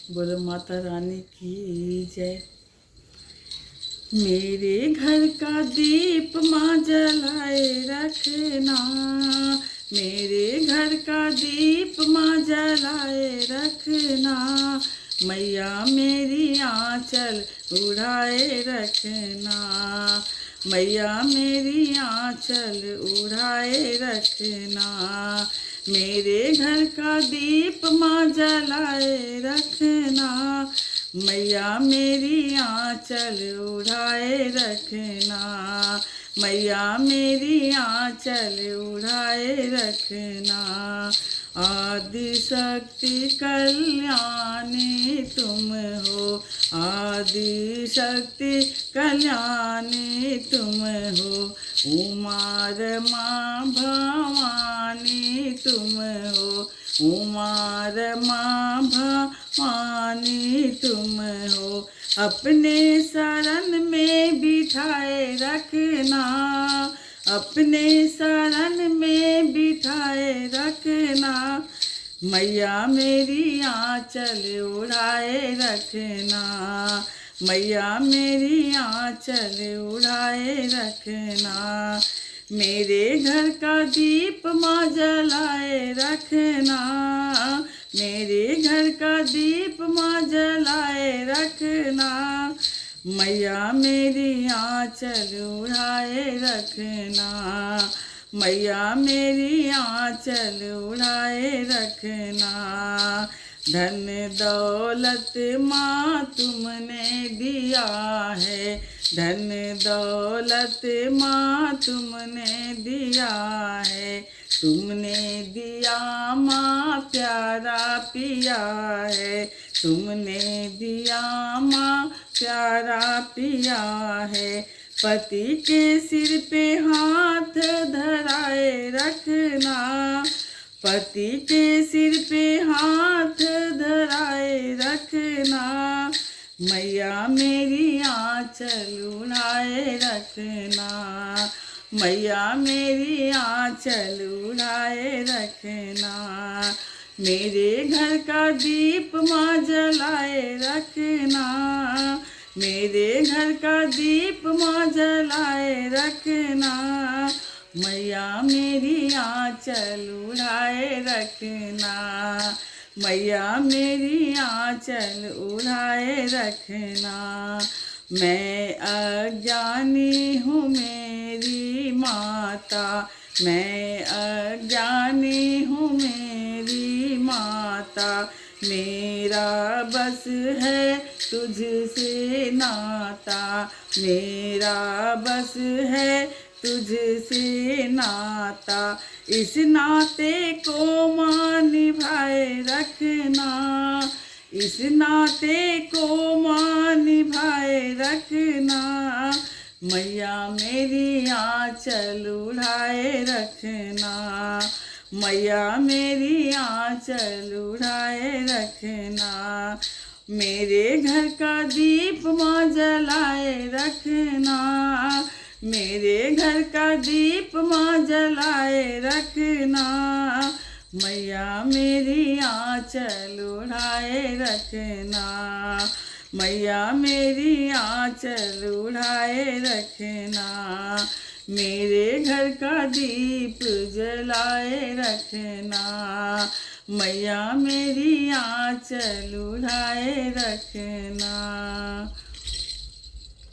बोलो माता रानी की जय। मेरे घर का दीप माँ जलाए रखना, मेरे घर का दीप माँ जलाए रखना, मैया मेरी आँचल उड़ाए रखना, मैया मेरी आँचल उड़ाए रखना, मेरे घर का दीप माँ जलाए रखना, मैया मेरी आँचल उड़ाए रखना, मैया मेरी आँचल उड़ाए रखना, आदि शक्ति कल्याणी तुम हो, आदि शक्ति कल्याणी तुम हो, उमार माँ भवानी तुम हो, उमार माँ भवानी तुम हो, अपने शरण में बिठाए रखना, अपने शरण में बिठाए रखना, मैया मेरी आँचल उड़ाए रखना, मैया मेरी आँचल उड़ाए रखना, मेरे घर का दीप माँ जलाए रखना, मेरे घर का दीप माँ जलाए रखना, मैया मेरी आँचल उड़ाए रखना, मैया मेरी आँचल उड़ाए रखना, धन दौलत माँ तुमने दिया है, धन दौलत माँ तुमने दिया है, तुमने दिया माँ प्यारा पिया है, तुमने दिया माँ प्यारा पिया है, पति के सिर पे हाथ धराए रखना, पति के सिर पे हाथ धराए रखना, मैया मेरी आँचल उड़ाए रखना, मैया मेरी आँचल उड़ाए रखना, मेरे घर का दीप माँ जलाए रखना, मेरे घर का दीप माँ जलाए रखना, मैया मेरी आँचल उड़ाए रखना, मैया मेरी आँचल उड़ाए रखना, मैं अज्ञानी हूँ मेरी माता, मैं अज्ञानी हूँ मेरी माता, मेरा बस है तुझसे नाता, मेरा बस है तुझसे नाता, इस नाते को माँ निभाए रखना, इस नाते को माँ निभाए रखना, मैया मेरी आँचल उड़ाए रखना, मैया मेरी आँचल उड़ाए रखना, मेरे घर का दीप माँ जलाए रखना, मेरे घर का दीप माँ जलाए रखना, मैया मेरी आँचल उड़ाए रखना, मैया मेरी आँचल उड़ाए रखना, मेरे घर का दीप जलाए रखना, मैया मेरी आँचल उड़ाए रखना।